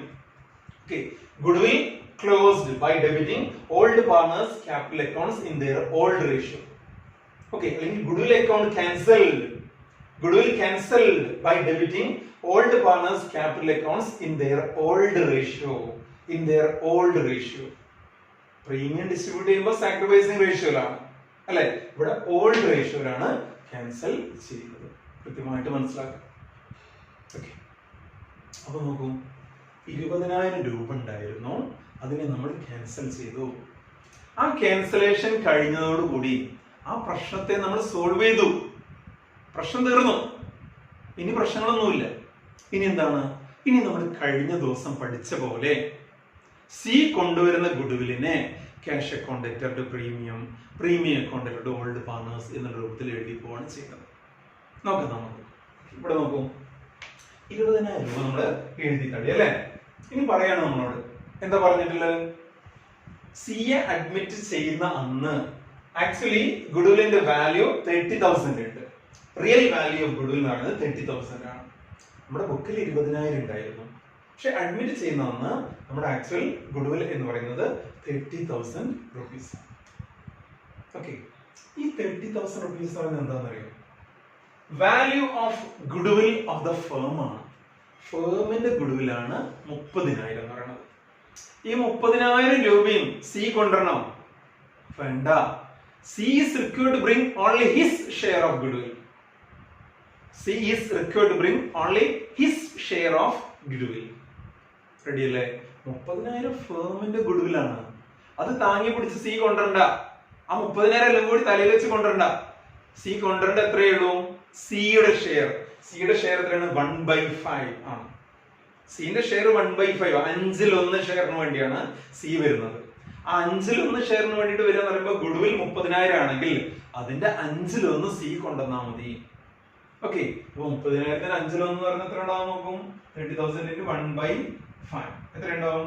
Okay, goodwill closed by debiting old partners capital accounts in their old ratio. Okay, അല്ലെങ്കിൽ goodwill account cancelled by debiting old partners capital accounts in their old ratio. Premium distribute ചെയ്യുമ്പോൾ sacrificing റേഷ്യോയിലാണ് അല്ലെ, ഇവിടെ old റേഷ്യോയിലാണ് cancel ചെയ്യുന്നത്. കൃത്യമായിട്ട് മനസ്സിലാക്കുക. Okay, അപ്പൊ നോക്കൂ, 20,000 രൂപ ഉണ്ടായിരുന്നു, അതിനെ നമ്മൾ ക്യാൻസൽ ചെയ്തു. ആ ക്യാൻസലേഷൻ കഴിഞ്ഞതോടുകൂടി ആ പ്രശ്നത്തെ നമ്മൾ സോൾവ് ചെയ്തു. പ്രശ്നം തീർന്നു, ഇനി പ്രശ്നങ്ങളൊന്നുമില്ല. ഇനി എന്താണ്? ഇനി നമ്മൾ കഴിഞ്ഞ ദിവസം പഠിച്ച പോലെ സി കൊണ്ടുവരുന്ന ഗുഡ്വില്ലിനെ cash account debtor to premium account debtor to old partners എന്നുള്ള രൂപത്തിൽ എഴുതി പോവാണ് ചെയ്യുന്നത്. നോക്കാം, നമുക്ക് ഇവിടെ നോക്കൂ, 20,000 രൂപ നമ്മൾ എഴുതി തള്ളി അല്ലെ. ഇനി പറയാണ് നമ്മളോട്, എന്താ പറഞ്ഞിട്ടുള്ളത്? സിയെ അഡ്മിറ്റ് ചെയ്യുന്ന അന്ന് ആക്ച്വലി ഗുഡ്വില്ലിന്റെ വാല്യൂ 30,000 ഉണ്ട്. റിയൽ വാല്യൂ ഓഫ് ഗുഡ്വിൽ എന്ന് പറയുന്നത് 30,000 ആണ്. നമ്മുടെ ബുക്കിൽ 20,000 ഉണ്ടായിരുന്നു, പക്ഷെ അഡ്മിറ്റ് ചെയ്യുന്ന അന്ന് നമ്മുടെ ആക്ച്വൽ ഗുഡ്വിൽ എന്ന് പറയുന്നത് 30,000 rupees. ഓക്കെ, ഈ 30,000 rupees പറയുന്നത് എന്താണെന്ന് അറിയാം? Value of goodwill of the firm ആണ്. ഫേമിന്റെ ഗുഡ്വിലാണ് 30,000 എന്ന് പറയുന്നത്. ഈ 30,000 രൂപയും സി കൊണ്ടുവരണം വേണ്ട. C is required to bring only his share of goodwill. C is required to bring only his share of goodwill. Ready അല്ലേ? 30,000 ഫേമിന്റെ ഗുഡ്വില്ലാണ്. അത് താങ്ങി പിടിച്ച് സി കൊണ്ടുവരണ്ട. ആ 30,000 എല്ലാം കൂടി തലയിൽ വെച്ച് കൊണ്ടുവരണ്ട. സി കൊണ്ടുവരേണ്ട എത്രയേ ഉള്ളൂ? സിയുടെ ഷെയർ എത്രയാണ്? 1/5 ആണ്. സിന്റെ ഷെയർ 1/5, 5/1 ഷെയറിന് വേണ്ടിയാണ് സി വരുന്നത്. ആ 5/1 ഷെയറിന് വേണ്ടിയിട്ട് വരിക എന്ന് പറയുമ്പോൾ ഗുഡ്വിൽ 30,000 ആണെങ്കിൽ അതിന്റെ 5/1 സി കൊണ്ടുവന്നാ മതി. ഓക്കെ, അപ്പൊ 30,000 5/1 എന്ന് പറഞ്ഞാൽ എത്ര ഉണ്ടാവും നോക്കും? 30,000 into 1/5 എത്ര ഉണ്ടാവും?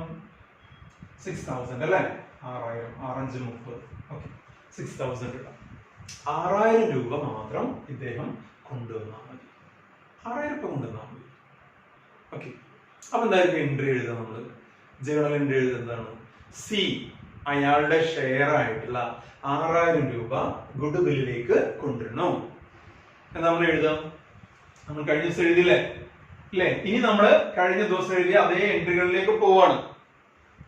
6,000 അല്ലെ? 6,000, 6×5 30. ഓക്കെ, 6,000 ഉണ്ടാവും. 6,000 രൂപ മാത്രം ഇദ്ദേഹം കൊണ്ടുവന്നാൽ മതി. 6,000 രൂപ കൊണ്ടുവന്നാൽ മതി. ഓക്കെ, അപ്പൊ എന്തായാലും എൻട്രി എഴുതാം നമ്മള്. ജേണൽ എൻട്രി എഴുതുന്നത് എന്താണ്? സി അയാളുടെ ഷെയർ ആയിട്ടുള്ള 6,000 രൂപ ഗുഡ്വില്ലിലേക്ക് കൊണ്ടുവരണം എന്ന് നമ്മൾ എഴുതാം. നമ്മൾ കഴിഞ്ഞ ദിവസം എഴുതിയില്ലേ? ഇനി നമ്മൾ കഴിഞ്ഞ ദിവസം എഴുതിയ അതേ എൻട്രികളിലേക്ക് പോവാണ്.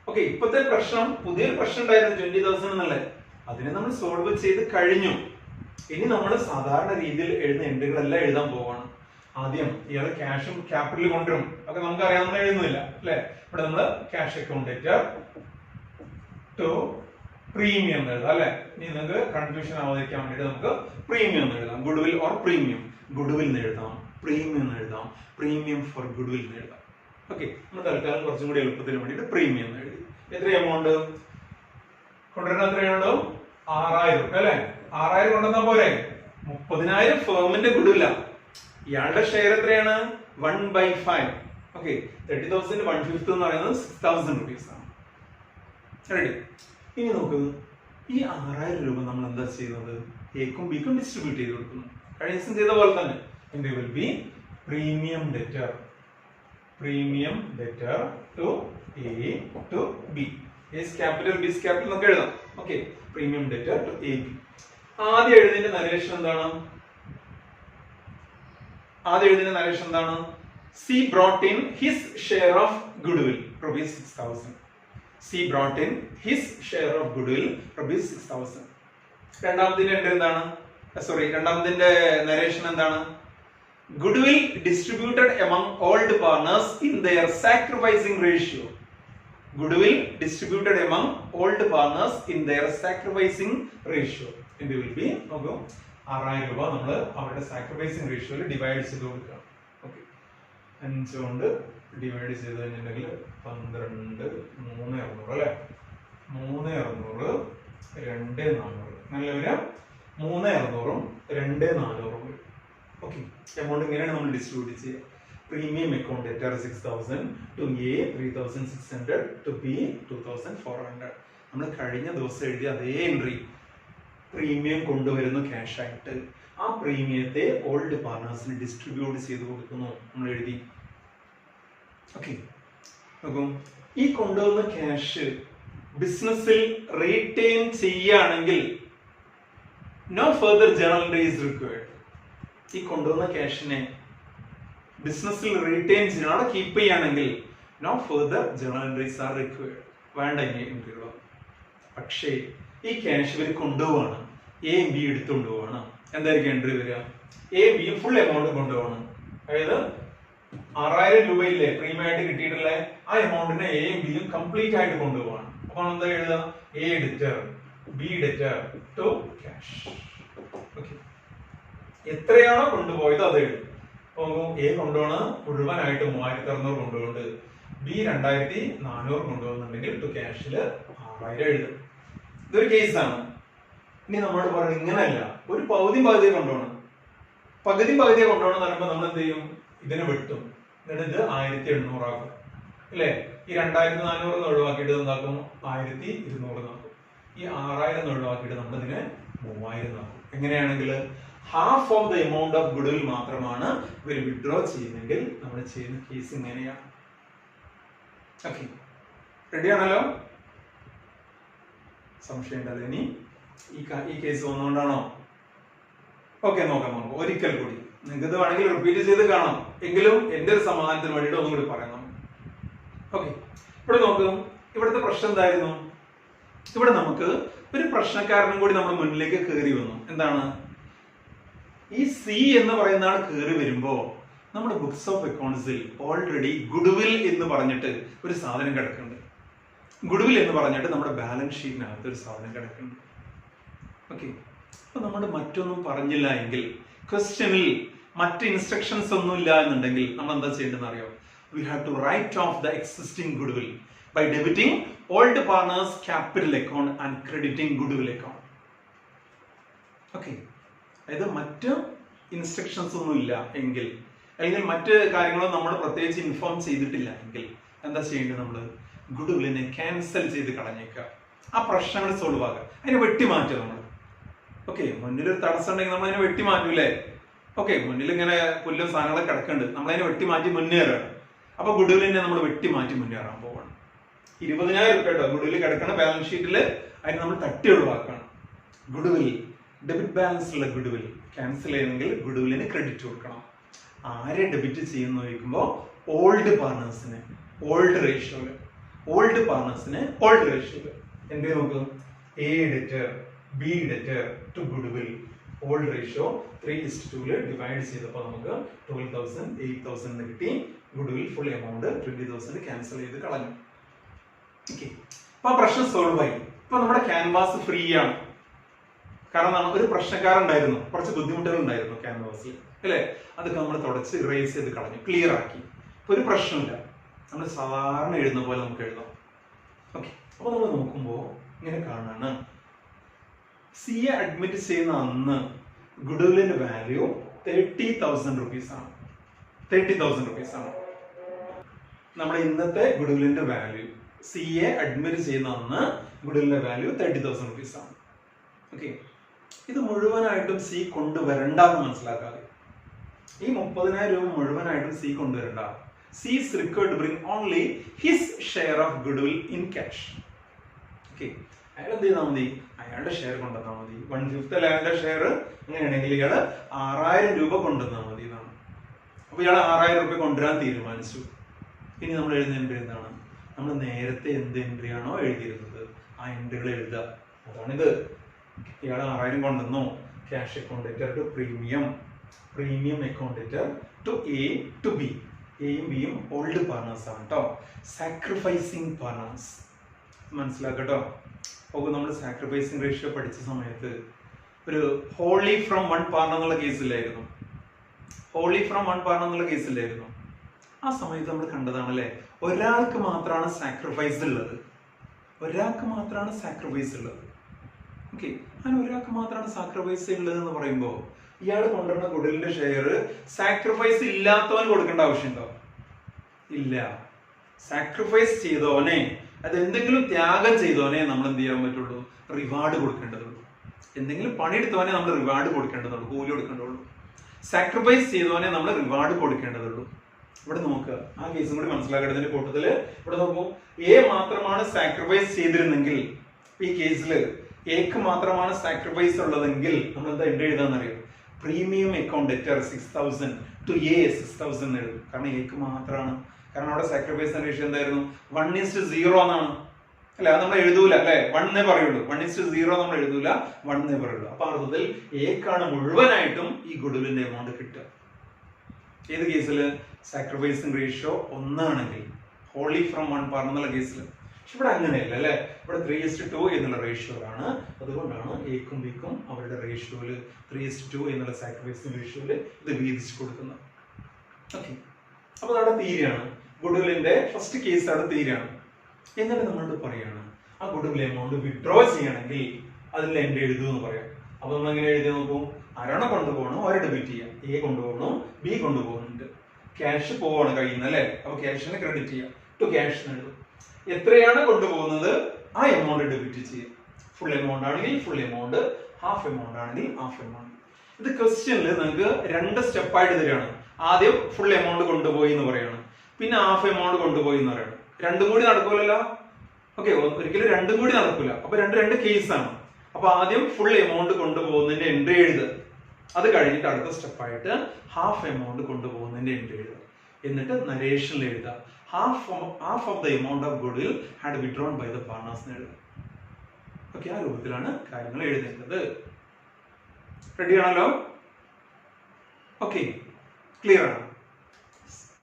ഓക്കെ, ഇപ്പോഴത്തെ പ്രശ്നം പുതിയൊരു പ്രശ്നം ഉണ്ടായിരുന്നു 20,000 എന്നുള്ളത്, അതിനെ നമ്മൾ സോൾവ് ചെയ്ത് കഴിഞ്ഞു. ഇനി നമ്മൾ സാധാരണ രീതിയിൽ എഴുതുന്ന എൻട്രികളെല്ലാം എഴുതാൻ പോവാണ്. ആദ്യം ഇയാള് ക്യാഷും ക്യാപിറ്റൽ കൊണ്ടുവരും, ഒക്കെ നമുക്ക് അറിയാം, നമ്മൾ എഴുതുന്നില്ല അല്ലെ. ഇവിടെ നമ്മൾ ക്യാഷ് അക്കൗണ്ട് ടു പ്രീമിയം എഴുതാം അല്ലെ. ഇനി നിങ്ങൾക്ക് കൺഫ്യൂഷൻ ആവാതിരിക്കാൻ വേണ്ടിട്ട് നമുക്ക് പ്രീമിയം എന്ന് എഴുതാം. ഗുഡ്വിൽ ഓർ പ്രീമിയം, ഗുഡ്വിൽ എന്ന് എഴുതാം, പ്രീമിയം എന്ന് എഴുതാം, പ്രീമിയം ഫോർ ഗുഡ്വിൽ എന്ന് എഴുതാം. ഓക്കെ, നമ്മൾ തൽക്കാലം കുറച്ചും കൂടി എളുപ്പത്തിന് വേണ്ടിയിട്ട് പ്രീമിയം എന്ന് എഴുതി. എത്ര എമൗണ്ട് കൊണ്ടുവരുന്ന? എത്രയുണ്ടോ? 6,000 അല്ലെ. 6,000 കൊണ്ടുവന്നാ പോരെ? 30,000 ഫേമിന്റെ ഗുഡ്വില്ല. ഇയാളുടെ ഷെയർ എത്രയാണ്? 1/5. ഓക്കെ, 30,000 1/5 എന്ന് പറയുന്നത് 6,000 rupees ആണ്. റെഡി? ഇനി നോക്കൂ, ഈ 6,000 രൂപ നമ്മൾ എന്താ ചെയ്യുന്നത്? എക്കും ബിക്കും ഡിസ്ട്രിബ്യൂട്ട് ചെയ്ത് കൊടുക്കുന്നു. കഴിഞ്ഞ ദിവസം ചെയ്ത പോലെ തന്നെ. There will be premium debtor to A to B. A is capital, B is capital എന്നൊക്കെ എഴുതാം. Okay, premium debtor to A, B. ആദ്യം എഴുതിന്റെ നരേഷൻ എന്താണ്? C brought in his share of goodwill, rupees 6,000. C brought in his share of goodwill, rupees 6,000. രണ്ടാമത്തിന്റെ entry എന്താണ്? രണ്ടാമത്തിന്റെ narration എന്താണ്? Goodwill distributed among all the partners in their sacrificing ratio. Goodwill distributed among all the partners in their sacrificing ratio. It will be, നോക്കൂ, 6,000 രൂപ നമ്മൾ അവരുടെ sacrificing റേഷ്യോയിൽ divide ചെയ്ത് കൊടുക്കുക. Okay, 5 കൊണ്ട് divide ചെയ്ത് കഴിഞ്ഞിട്ടുണ്ടെങ്കിൽ 12, 3,600 അല്ലെ. 3,600, 2,400 നല്ല വരാം. 3,600ഉം 2,400ഉം. ഓക്കെ, എമൗണ്ട് ഇങ്ങനെയാണ് നമ്മൾ ഡിസ്ട്രിബ്യൂട്ട് ചെയ്യുക. Premium account debtor 6,000 to A 3,600 to B 2,400. നമ്മൾ കഴിഞ്ഞ ദിവസം എഴുതിയ അതേ എൻട്രി. പ്രീമിയം കൊണ്ടുവരുന്നു ക്യാഷ് ആയിട്ട്. ആ പ്രീമിയത്തെ ഓൾഡ് പാർട്ട്നേഴ്സിന് ഡിസ്ട്രിബ്യൂട്ട് ചെയ്ത് കൊടുക്കുന്നു നമ്മൾ എഴുതി. ഓക്കെ, നോക്കൂ, ഈ കൊണ്ടുവന്ന ക്യാഷ് ബിസിനസ്സിൽ റീറ്റെയിൻ ചെയ്യുകയാണെങ്കിൽ no further journal entry is required. ഈ കൊണ്ടുവന്ന ക്യാഷിനെ ബിസിനസ്സിൽ റീറ്റെയിൻ ചെയ്യണം, കീപ്പ് ചെയ്യുകയാണെങ്കിൽ no further journal entries are required. വേണ്ട ഇനി എൻട്രികളോ. പക്ഷേ ഈ ക്യാഷ് ഇവർ കൊണ്ടുപോവാണ്, എ ബി എടുത്തുകൊണ്ട് പോവാണ്. എന്തായിരിക്കും എൻട്രി വരിക? എ ബി ഫുൾ എമൗണ്ട് കൊണ്ടുപോകണം. അതായത് 6,000 രൂപയില്ലേ പ്രീമിയം ആയിട്ട് കിട്ടിയിട്ടുള്ള ആ എമൗണ്ടിനെ എയും ബിയും കംപ്ലീറ്റ് ആയിട്ട് കൊണ്ടുപോവാണ്. അപ്പൊ എന്താ എഴുതാം? A debtor, B debtor to cash. Okay, എത്രയാണോ കൊണ്ടുപോയത് അത് എഴുതും. എ കൊണ്ടുപോകണം മുഴുവനായിട്ട് 3,600 കൊണ്ടുപോകുന്നുണ്ട്, ബി 2,400 കൊണ്ടുപോകുന്നുണ്ടെങ്കിൽ ടു ക്യാഷില് 6,000 എഴുതും. ഇതൊരു കേസാണ്. ഇനി നമ്മളോട് പറയുന്നത് ഇങ്ങനെയല്ല, ഒരു പകുതി കൊണ്ടുപോകണം. പകുതിയെ കൊണ്ടുപോകണം എന്ന് പറയുമ്പോൾ നമ്മൾ എന്ത് ചെയ്യും? ഇതിനെ വെട്ടും, എന്നിട്ട് ഇത് 1,800 ആക്കും അല്ലേ. ഈ 2,400 ഒഴിവാക്കിയിട്ട് എന്താക്കും? 1,200 ആക്കും. ഈ 6,000 ഒഴിവാക്കിയിട്ട് നമ്മൾ ഇതിനെ 3,000 ആക്കും. എങ്ങനെയാണെങ്കിൽ half of the amount of goodwill മാത്രമാണ് ഇവർ വിഡ്രോ ചെയ്യുന്നെങ്കിൽ നമ്മൾ ചെയ്യുന്ന കേസ് ഇങ്ങനെയാണ്. ഓക്കെ, റെഡിയാണല്ലോ? സംശയം ഉണ്ടല്ലോ ഇനി ഈ കേസ് വന്നുകൊണ്ടാണോ? ഓക്കെ, നോക്കാം നമുക്ക് ഒരിക്കൽ കൂടി. നിങ്ങൾക്ക് ഇത് വേണമെങ്കിൽ റിപ്പീറ്റ് ചെയ്ത് കാണാം, എങ്കിലും എന്റെ ഒരു സമാധാനത്തിന് വേണ്ടിയിട്ട് ഒന്നും കൂടി പറയാം. ഓക്കെ, ഇവിടെ നോക്കും, ഇവിടുത്തെ പ്രശ്നം എന്തായിരുന്നു? ഇവിടെ നമുക്ക് ഒരു പ്രശ്നക്കാരനും കൂടി നമ്മുടെ മുന്നിലേക്ക് കയറി വന്നു. എന്താണ്? ഈ സി എന്ന് പറയുന്ന ആൾ കയറി വരുമ്പോ നമ്മുടെ ബുക്സ് ഓഫ് അക്കൗണ്ട്സിൽ ഓൾറെഡി ഗുഡ്വിൽ എന്ന് പറഞ്ഞിട്ട് ഒരു സാധനം കിടക്കുന്നുണ്ട്. ഗുഡ്വിൽ എന്ന് പറഞ്ഞിട്ട് നമ്മുടെ ബാലൻസ് ഷീറ്റിനകത്ത് ഒരു സാധനം കിടക്കുന്നുണ്ട്. ഓക്കെ, അപ്പൊ നമ്മൾ മറ്റൊന്നും പറഞ്ഞില്ല എങ്കിൽ, ക്വസ്റ്റ്യനിൽ മറ്റ് ഇൻസ്ട്രക്ഷൻസ് ഒന്നും ഇല്ല എന്നുണ്ടെങ്കിൽ നമ്മൾ എന്താ ചെയ്യേണ്ടതെന്ന് അറിയോ? We have to write off the existing goodwill by debiting old partners capital account and crediting goodwill account. Okay, അതായത് മറ്റ് ഇൻസ്ട്രക്ഷൻസ് ഒന്നും ഇല്ല എങ്കിൽ, അല്ലെങ്കിൽ മറ്റ് കാര്യങ്ങളും നമ്മൾ പ്രത്യേകിച്ച് ഇൻഫോം ചെയ്തിട്ടില്ല എങ്കിൽ എന്താ ചെയ്യേണ്ടത്? നമ്മൾ ഗുഡ്വില്ലിനെ ക്യാൻസൽ ചെയ്ത് കളഞ്ഞേക്കുക. ആ പ്രശ്നങ്ങൾ സോൾവ് ആക്കുക, അതിനെ വെട്ടിമാറ്റുക നമ്മൾ. ഓക്കെ, മുന്നിലൊരു തടസ്സം ഉണ്ടെങ്കിൽ നമ്മൾ അതിനെ വെട്ടിമാറ്റൂലേ? ഓക്കെ, മുന്നിൽ ഇങ്ങനെ പുല്ലും സാധനങ്ങളെ കിടക്കുന്നുണ്ട്, നമ്മളതിനെ വെട്ടിമാറ്റി മുന്നേറുകയാണ്. അപ്പൊ ഗുഡ്വില്ലിനെ നമ്മൾ വെട്ടിമാറ്റി മുന്നേറാൻ പോവാണ്. 20,000 രൂപ കേട്ടോ ഗുഡ്വിൽ കിടക്കുന്ന ബാലൻസ് ഷീറ്റിൽ, അതിന് നമ്മൾ തട്ടി ഒഴിവാക്കണം. ഗുഡ്വിൽ ഡെബിറ്റ് ബാലൻസ് ഉള്ള ഗുഡ്വിൽ ക്യാൻസൽ ചെയ്യണമെങ്കിൽ ഗുഡ്വില്ലിന് ക്രെഡിറ്റ് കൊടുക്കണം. ആരെ ഡെബിറ്റ് ചെയ്യുന്ന ചോദിക്കുമ്പോൾ ഓൾഡ് പാർട്ട്നേഴ്സിന്, ഓൾഡ് റേഷ്യോയില്. ഓൾഡ് പാർട്ണേഴ്സിന് ഓൾഡ് റേഷ്യോ. എന്റെ നോക്കും A debtor B debtor to goodwill old ratio 3:2 divide ചെയ്തപ്പോൾ നമുക്ക് 12,000 8,000 കിട്ടി. Goodwill full amount 20,000 cancel ചെയ്ത് കളഞ്ഞു. ഓക്കെ, അപ്പൊ ആ പ്രശ്നം സോൾവ് ആയി. ഇപ്പൊ നമ്മുടെ ക്യാൻവാസ് ഫ്രീ ആണ്. കാരണം ഒരു പ്രശ്നക്കാരുണ്ടായിരുന്നു, കുറച്ച് ബുദ്ധിമുട്ടുകൾ ഉണ്ടായിരുന്നു ക്യാൻവാസിൽ അല്ലേ, അതൊക്കെ നമ്മൾ തുടച്ച് ഇറേസ് ചെയ്ത് കളഞ്ഞു, ക്ലിയർ ആക്കി. ഇപ്പൊ ഒരു പ്രശ്നമില്ല, നമ്മൾ സാധാരണ എഴുതുന്ന പോലെ നമുക്ക് എഴുതാം. ഓക്കെ, അപ്പൊ നമ്മൾ നോക്കുമ്പോൾ ഇങ്ങനെ കാണാണ്, സി എ അഡ്മിറ്റ് ചെയ്യുന്ന അന്ന് ഗുഡ്വില്ലിന്റെ വാല്യൂ 30,000 rupees ആണ്. 30,000 rupees ആണ് നമ്മുടെ ഇന്നത്തെ ഗുഡ്വില്ലിന്റെ വാല്യൂ. സി എ അഡ്മിറ്റ് ചെയ്യുന്ന അന്ന് ഗുഡ്വില്ലിന്റെ വാല്യൂ 30,000 rupees ആണ്. ഓക്കെ, ഇത് മുഴുവനായിട്ടും സി കൊണ്ടുവരണ്ടെന്ന് മനസ്സിലാക്കാതെ, ഈ 30,000 രൂപ മുഴുവനായിട്ടും സി കൊണ്ടുവരണ്ട. C is required to bring only his share of goodwill in cash. Okay, അയാൾ എന്ത് ചെയ്താൽ മതി, അയാളുടെ ഷെയർ കൊണ്ടുവന്നാൽ മതി. 1/5 അയാളുടെ ഷെയർ അങ്ങനെയാണെങ്കിൽ ഇയാൾ 6,000 രൂപ കൊണ്ടുവന്നാൽ മതി എന്നാണ്. അപ്പൊ ഇയാൾ 6,000 രൂപ കൊണ്ടുവരാൻ തീരുമാനിച്ചു. ഇനി നമ്മൾ എഴുതുന്ന എൻട്രി എന്താണ്, നമ്മൾ നേരത്തെ എന്ത് എൻട്രി ആണോ എഴുതിയിരുന്നത് ആ എൻട്രികൾ എഴുതുക. അതാണിത്. ഇയാൾ 6,000 കൊണ്ടുവന്നു. Cash account debtor to premium, premium account debtor to A to B. എയും ബിയും ഓൾഡ് പാർട്ണേഴ്സ് ആണ് കേട്ടോ, സാക്രിഫൈസിങ് പാർട്ണേഴ്സ്. മനസ്സിലാക്കട്ടോ. അപ്പോൾ നമ്മൾ സാക്രിഫൈസിങ് റേഷ്യോ പഠിച്ച സമയത്ത് ഒരു ഹോളി ഫ്രം വൺ പാർട്ണർ എന്നുള്ള കേസില്ലായിരുന്നു, ഹോളി ഫ്രം വൺ പാർട്ണർ എന്നുള്ള കേസില്ലായിരുന്നു. ആ സമയത്ത് നമ്മൾ കണ്ടതാണല്ലേ, ഒരാൾക്ക് മാത്രമാണ് സാക്രിഫൈസ് ഉള്ളത്, ഒരാൾക്ക് മാത്രമാണ് സാക്രിഫൈസ് ഉള്ളത്. ഓക്കെ, അങ്ങനെ ഒരാൾക്ക് മാത്രമാണ് സാക്രിഫൈസ് ഉള്ളത് എന്ന് പറയുമ്പോൾ ഇയാൾ കൊണ്ടുവരുന്ന ഗുഡ്വില്ലിന്റെ ഷെയർ സാക്രിഫൈസ് ഇല്ലാത്തവൻ കൊടുക്കേണ്ട ആവശ്യമുണ്ടോ? ഇല്ല. സാക്രിഫൈസ് ചെയ്തവനെ, അത് എന്തെങ്കിലും ത്യാഗം ചെയ്തവനെ നമ്മൾ എന്ത് ചെയ്യാൻ പറ്റുള്ളൂ, റിവാർഡ് കൊടുക്കേണ്ടതുള്ളൂ. എന്തെങ്കിലും പണിയെടുത്തവനെ നമ്മൾ റിവാർഡ് കൊടുക്കേണ്ടതുള്ളൂ, കൂലി കൊടുക്കേണ്ടതുള്ളൂ. സാക്രിഫൈസ് ചെയ്തവനെ നമ്മൾ റിവാർഡ് കൊടുക്കേണ്ടതുള്ളൂ. ഇവിടെ നോക്കുക, ആ കേസും കൂടി മനസ്സിലാക്കേണ്ടതിന്റെ കൂട്ടത്തില് ഇവിടെ നോക്കൂ, എ മാത്രമാണ് സാക്രിഫൈസ് ചെയ്തിരുന്നെങ്കിൽ, ഈ കേസിൽ എക്ക് മാത്രമാണ് സാക്രിഫൈസ് ഉള്ളതെങ്കിൽ നമ്മൾ എന്താ എൻട്രി എഴുതാന്നറിയോ, premium account debtor 6,000 to A 6,000 എഴുതും. കാരണം എക്ക് മാത്രമാണ്, കാരണം അവിടെ സാക്രിഫൈസ് റേഷ്യോ എന്തായിരുന്നു, 1:0 എന്നാണ് അല്ലെ, അത് നമ്മൾ എഴുതൂല അല്ലെ, 1 എന്നേ പറയുള്ളൂ. 1:0 നമ്മൾ എഴുതൂല, 1 എന്നേ പറയുള്ളൂ. അപ്പൊ അർത്ഥത്തിൽ എക്കാണ് മുഴുവനായിട്ടും ഈ ഗുഡ്വില്ലിന്റെ എമൗണ്ട് കിട്ടുക. ഏത് കേസിൽ, സാക്രിഫൈസിങ് റേഷ്യോ 1 ആണെങ്കിൽ, ഹോളി ഫ്രം വൺ പാർട്ണർ എന്നുള്ള കേസിൽ. പക്ഷെ ഇവിടെ അങ്ങനെയല്ല അല്ലെ, ഇവിടെ 3:2 എന്നുള്ള റേഷ്യോ ആണ്. അതുകൊണ്ടാണ് എക്കും ബിക്കും അവരുടെ റേഷ്യോയില് 3:2 എന്നുള്ള സാക്രിഫൈസിങ് റേഷ്യോയില് ഇത് വീതിച്ചു കൊടുക്കുന്നത്. ഓക്കെ, അപ്പൊ നമ്മുടെ തീരാണ് ഗുഡ്വില്ലിന്റെ ഫസ്റ്റ് കേസ് അവിടെ തീരാണ്. എന്നിട്ട് നമ്മളോട് പറയാണ് ആ ഗുഡ്വിൽ എമൗണ്ട് വിഡ്രോ ചെയ്യണമെങ്കിൽ അതിൽ എൻട്രി എഴുതൂ എന്ന് പറയാം. അപ്പൊ നമ്മൾ എങ്ങനെ എഴുതി നോക്കും, ആരാണോ കൊണ്ടുപോകണം അവരെ ഡെബിറ്റ് ചെയ്യാം. എ കൊണ്ടുപോകണം, ബി കൊണ്ടുപോകുന്നുണ്ട്, ക്യാഷ് പോവാണ് കയ്യിൽ നിന്ന് അല്ലെ, അപ്പൊ ക്യാഷിനെ ക്രെഡിറ്റ് ചെയ്യാം, ടു ക്യാഷ് എഴുതും. എത്രയാണ് കൊണ്ടുപോകുന്നത് ആ എമൗണ്ട് ഡെബിറ്റ് ചെയ്യാം. ഫുൾ എമൗണ്ട് ആണെങ്കിൽ ഫുൾ എമൗണ്ട്, ഹാഫ് എമൗണ്ട് ആണെങ്കിൽ ഹാഫ് എമൗണ്ട്. ഇത് ക്വസ്റ്റ്യനിൽ നിങ്ങൾക്ക് 2 സ്റ്റെപ്പായിട്ട് തരികയാണ്. ആദ്യം ഫുൾ എമൗണ്ട് കൊണ്ടുപോയി എന്ന് പറയാണ്, പിന്നെ ഹാഫ് എമൗണ്ട് കൊണ്ടുപോയി എന്ന് പറയണം. രണ്ടും കൂടി നടക്കൂലല്ലോ. ഓക്കെ, ഒരിക്കലും രണ്ടും കൂടി നടക്കൂല. അപ്പൊ രണ്ട് കേസാണ്. അപ്പൊ ആദ്യം ഫുൾ എമൗണ്ട് കൊണ്ടുപോകുന്നതിന്റെ എൻട്രി എഴുതുക, അത് കഴിഞ്ഞിട്ട് അടുത്ത സ്റ്റെപ്പായിട്ട് ഹാഫ് എമൗണ്ട് കൊണ്ടുപോകുന്നതിന്റെ എൻട്രി എഴുതുക. എന്നിട്ട് നരേഷനിൽ എഴുതുക, half of the amount of goodwill had withdrawn by the partners എന്ന് എഴുതുക. ഓക്കെ, ആ രൂപത്തിലാണ് കാര്യങ്ങൾ എഴുതേണ്ടത്. റെഡി ആണല്ലോ? ഓക്കെ, ക്ലിയർ ആണ്.